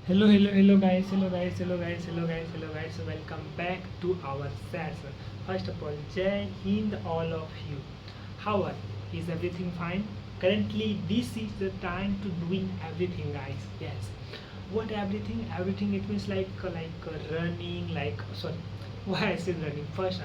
Hello guys, welcome back to our session. First of all, Jai Hind all of you. How are you? Is everything fine? Currently, this is the time to doing everything, guys. Yes. What everything? Everything it means running, sorry. Why I say running? First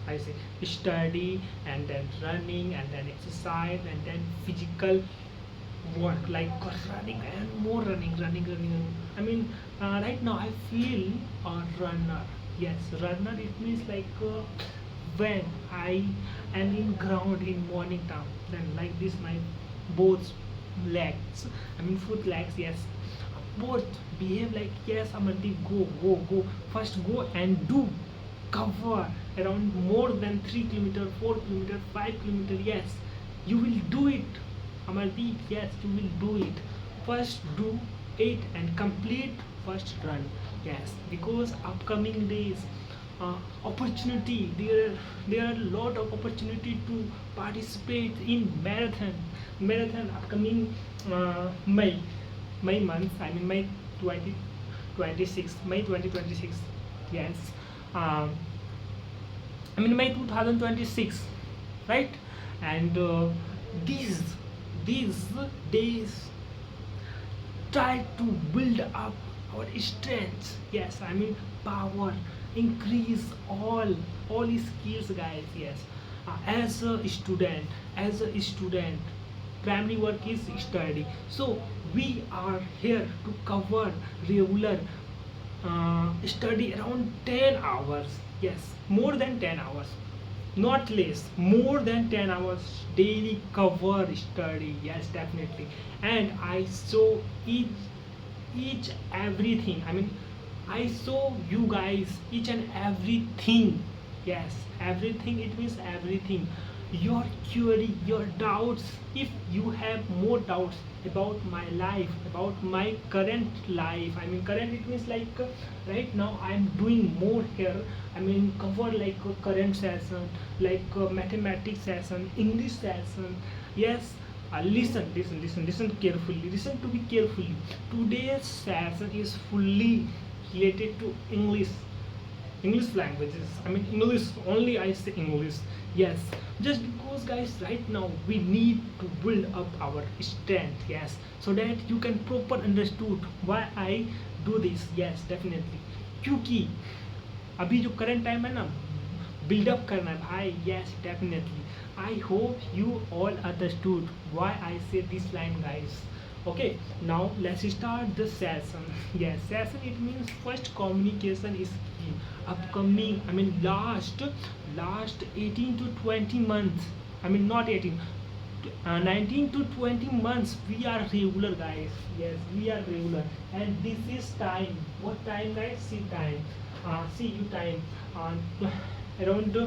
I say study and then running and then exercise and then physical work like running and more running. I mean, right now I feel a runner. Yes, runner it means when I am in ground in morning time, then like this my both legs, I mean foot legs, yes, both behave like yes, Amardeep, go first, go and do cover around more than 3 kilometer, 4 kilometer, 5 kilometer. Yes, you will do it, Amardeep. Yes, you will do it. First do it and complete first run. Yes, because upcoming days, opportunity, there are a lot of opportunity to participate in marathon upcoming May month. I mean May 2026, May 2026. Yes, um, I mean May 2026, right? And these these days try to build up our strength. Yes, I mean power, increase all skills, guys. Yes, as a student, primary work is study. So we are here to cover regular study around 10 hours. Yes, more than 10 hours, not less, more than 10 hours daily cover study. Yes, definitely. And I saw each everything, I mean I saw you guys each and everything. Yes, everything, it means everything, your query, your doubts. If you have more doubts about my life, about my current life, I mean current it means right now I'm doing more here. I mean cover current session, mathematics session, English session. Yes, listen carefully, listen to me carefully. Today's session is fully related to English languages. I mean English only, I say English. Yes, just because guys right now we need to build up our strength. Yes, so that you can proper understood why I do this. Yes, definitely. क्योंकि अभी जो current time है ना, buildup करना है भाई. Yes, definitely. I hope you all understood why I say this line, guys. Okay, now let's start the session. Yes, session it means first communication is key. Upcoming, I mean last 18 to 20 months, I mean not 18, 19 to 20 months we are regular, guys. Yes, we are regular. And this is time. What time, guys? See time. See you time. Around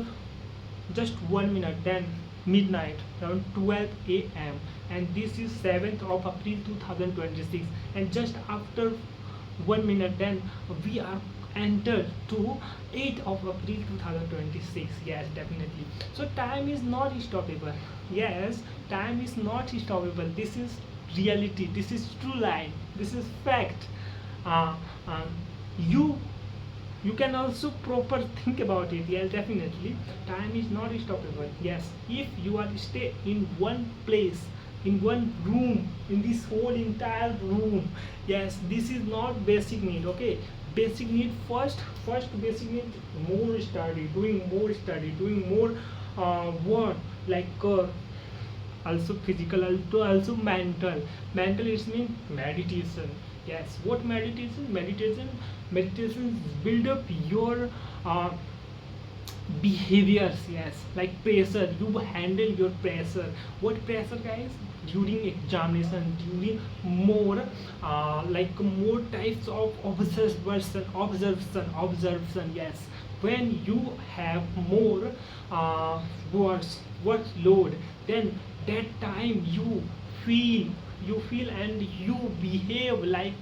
just 1 minute, then midnight, around 12 a.m. and this is 7th of April 2026. And just after 1 minute, then we are entered to 8th of April 2026. Yes, definitely. So time is not stoppable. Yes, time is not stoppable. This is reality, this is true line, this is fact. uh, uh, you you can also proper think about it. Yes, definitely, time is not stoppable. Yes, if you are stay in one place, in one room, in this whole entire room, yes, this is not basic need. Okay, basic need, first basic need, more study, doing more work, also physical, also mental it means meditation. Yes, what meditation build up your uh, behaviors. Yes, like pressure, you handle your pressure. What pressure, guys? During examination, during more more types of observation. Yes, when you have more workload, then that time you feel and you behave like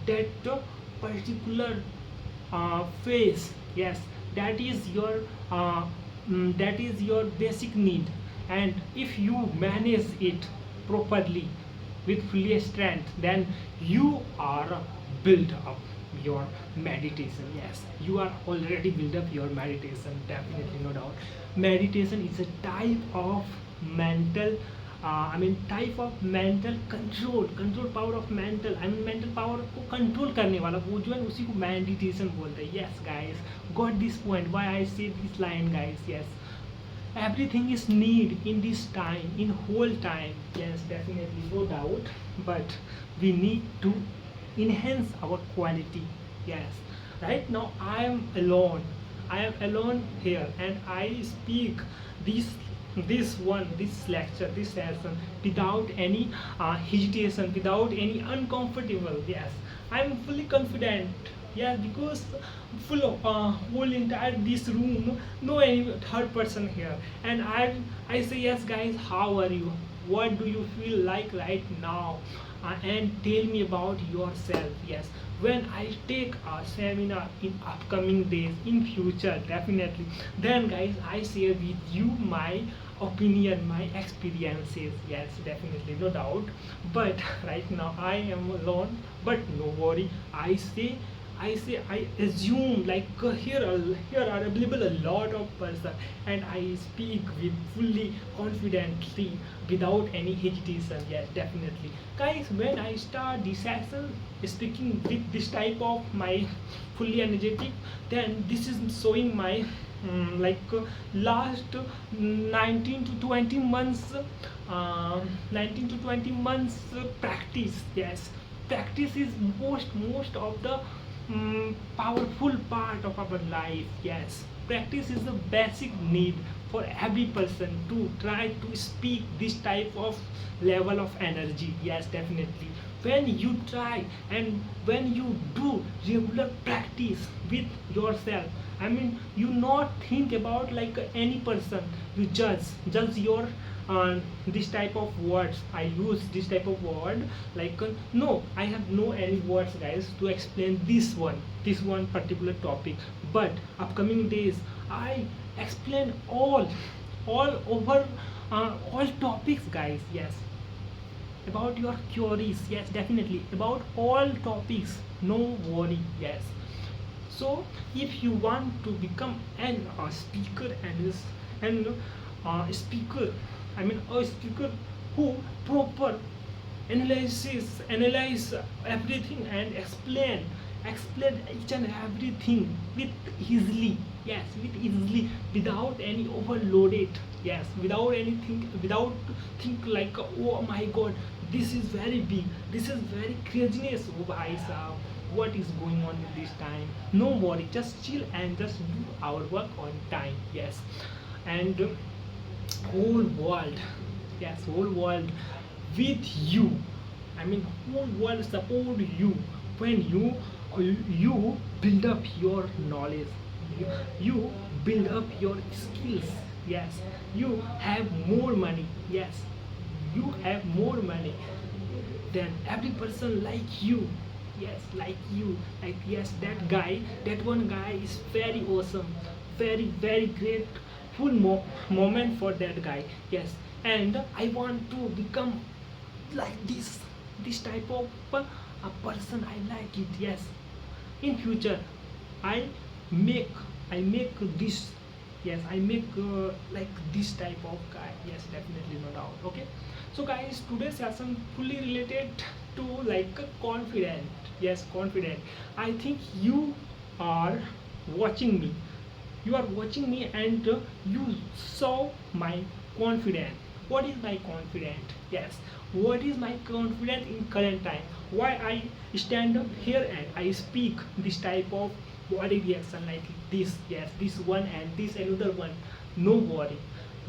that particular phase. Yes, that is your uh, that is your basic need. And if you manage it properly with full strength, then you are build up your meditation. Yes, you are already build up your meditation, definitely, no doubt. Meditation is a type of mental type of mental control power of mental mental power को control करने वाला वो जो है उसी को meditation बोलते हैं. Yes guys, got this point why I say this line guys. Yes, everything is need in this time, in whole time. Yes, definitely, no doubt, but we need to enhance our quality. Yes, right now I am alone here, and I speak this this lecture, this session, without any hesitation, without any uncomfortable. Yes, I'm fully confident. Yeah, because full of whole entire this room, no any third person here, and I say, yes guys, how are you, what do you feel like right now, and tell me about yourself. Yes, when I take a seminar in upcoming days in future, definitely, then guys I share with you my opinion, my experiences. Yes, definitely, no doubt, but right now I am alone. But no worry, I assume like here are available a lot of person, and I speak with fully confidently without any hesitation. Yes, definitely, guys. When I start the session speaking with this type of my fully energetic, then this is showing my last 19 to 20 months 19 to 20 months practice. Yes, practice is most of the powerful part of our life. Yes, practice is the basic need for every person to try to speak this type of level of energy. Yes, definitely, when you try and when you do regular practice with yourself, you not think about like any person, you judge your this type of words. I use this type of word like no, I have no any words guys to explain this one particular topic, but upcoming days I explain all over all topics guys. Yes, about your queries. Yes, definitely, about all topics, no worry. Yes, so if you want to become an speaker and speaker, a speaker who proper analyze everything and explain each and everything with easily. Yes, with easily, without any overloaded. Yes, without anything, without think like oh my god, this is very big, this is very craziness. Oh bhai sahab, what is going on in this time? No worry, just chill and just do our work on time. Yes, and whole world, yes, whole world with you. Whole world support you when you build up your knowledge, you build up your skills. Yes, you have more money. Yes, you have more money than every person like you. Yes, like you, like yes, that one guy is very awesome, very great, full moment for that guy. Yes, and I want to become like this type of a person. I like it. Yes, in future I make I make this. Yes, I make like this type of guy. Yes, definitely, no doubt. Okay, so guys, today's session fully related to like confident. Yes, confident. I think you are watching me, and you saw my confidence. What is my confidence? Yes, what is my confidence in current time? Why I stand up here and I speak this type of body reaction like this. Yes, this one and this another one. No worry,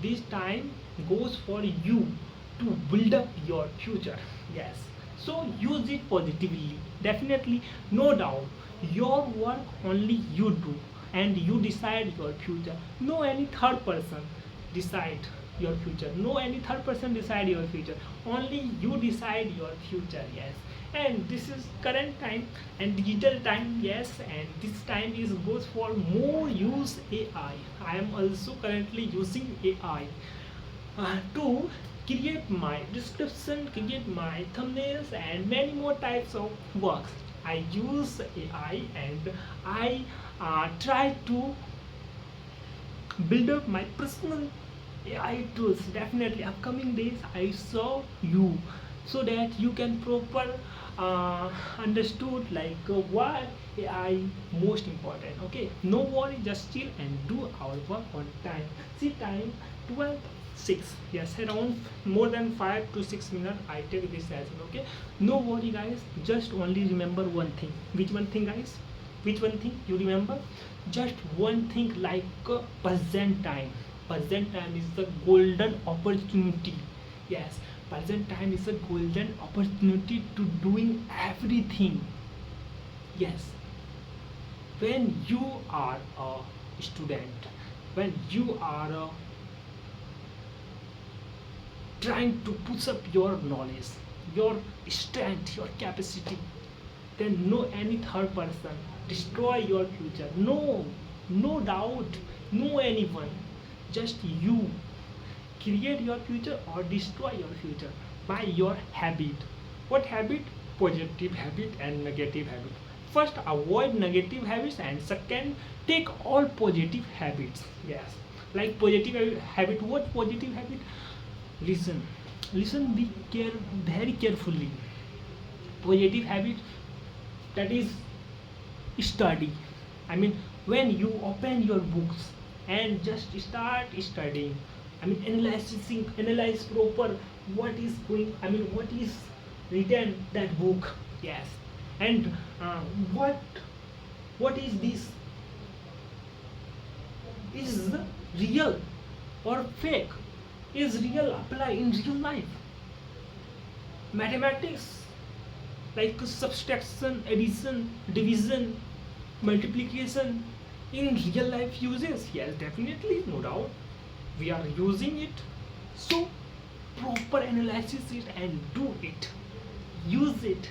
this time goes for you to build up your future. Yes, so use it positively. Definitely, no doubt, your work only you do, and you decide your future. No any third person decide your future. No any third person decide your future. Only you decide your future. Yes, and this is current time and digital time. Yes, and this time is goes for more use AI. I am also currently using AI to create my description, create my thumbnails, and many more types of works. I use AI, and I try to build up my personal AI tools. Definitely, upcoming days I saw you, so that you can proper understood like why AI most important. Okay, no worry, just chill and do our work on time. See time 12:06. Yes, around more than 5 to 6 minutes I take this session. Okay, no worry guys. Just only remember one thing. Which one thing, guys? Which one thing you remember? Just one thing, like present time. Present time is the golden opportunity. Yes, present time is a golden opportunity to doing everything. Yes, when you are a student, when you are trying to push up your knowledge, your strength, your capacity, then no any third person destroy your future. No, no doubt, no anyone. Just you create your future or destroy your future by your habit. What habit? Positive habit and negative habit. First, avoid negative habits, and second, take all positive habits. Yes, like positive habit. What positive habit? Listen, listen. Be very carefully. Positive habit, that is study. I mean, when you open your books and just start studying, I mean, analyze proper what is going, I mean, what is written that book. Yes, and uh, what what is this, is real or fake, is real apply in real life. Mathematics, like subtraction, addition, division, multiplication, in real life uses. Yes, definitely, no doubt we are using it. So proper analysis it and do it, use it,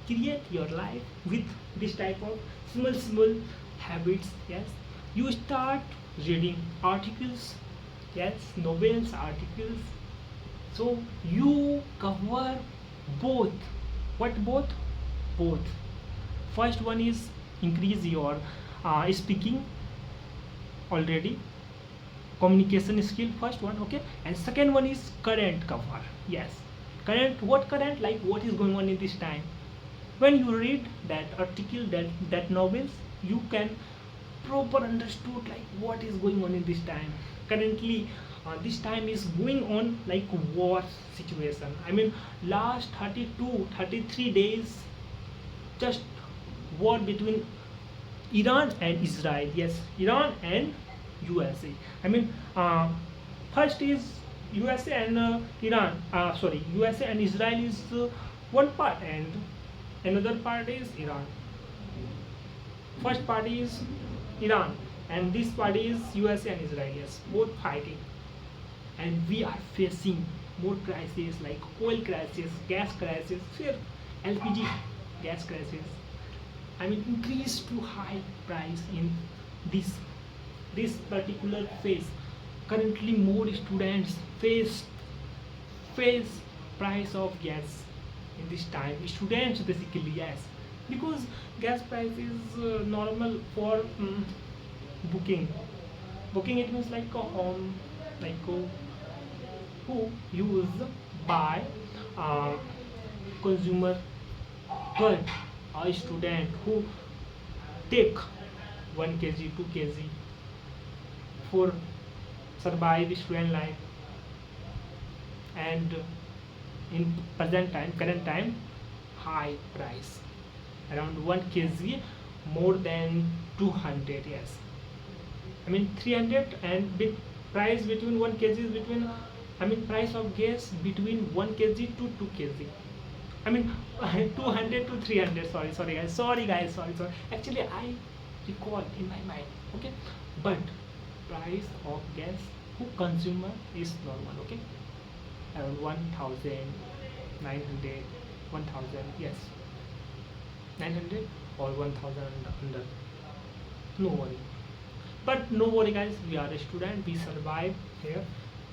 create your life with this type of small habits. Yes, you start reading articles, yes, novels, articles, so you cover both. What both? Both. First one is increase your speaking, already communication skill, first one. Okay, and second one is current cover. Yes, current. What current? Like what is going on in this time. When you read that article, that novels, you can proper understood like what is going on in this time. Currently this time is going on like war situation. I mean, last 32-33 days, just war between Iran and Israel. Yes, Iran and USA. I mean, first is USA and Iran. Sorry, USA and Israel is one part, and another part is Iran. First party is Iran, and this party is USA and Israel. Yes, both fighting, and we are facing more crises like oil crisis, gas crisis, fear, LPG gas crisis. I mean, increase to high price in this particular phase. Currently, more students face price of gas in this time. Students basically, yes, because gas price is normal for booking. Booking, it means like a home, like who use by uh, consumer, but a student who take 1 kg 2 kg for survive student life, and in present time, current time, high price around 1 kg more than 200. Yes, I mean 300, and price between 1 kg is between, I mean, price of gas between 1 kg to 2 kg. I mean 200 to 300. Sorry guys. Sorry. Actually, I recall in my mind. Okay, but price of gas who consumer is normal. Okay, around 1,900, 1,000. Yes, 900 or 1,000 under. No worry. But no worry, guys. We are a student. We survive here,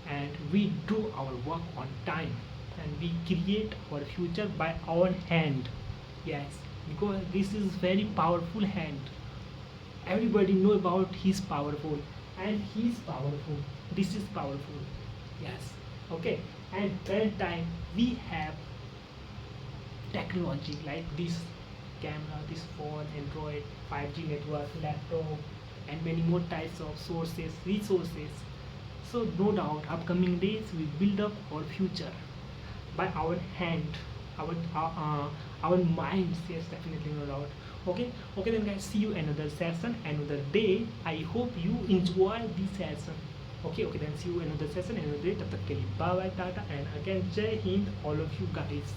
and we do our work on time, and we create our future by our hand. Yes, because this is very powerful hand. Everybody know about he's powerful, and he's powerful. This is powerful. Yes. Okay. And current time we have technology like this camera, this phone, Android, 5G network, laptop, and many more types of sources, resources. So no doubt, upcoming days we build up our future by our hand, our minds. Yes, definitely, no doubt. Okay, okay then, guys. See you another session, another day. I hope you enjoy this session. Okay, okay then. See you another session, another day. Tab tak ke liye, bye bye, tata, and again, Jai Hind, all of you guys.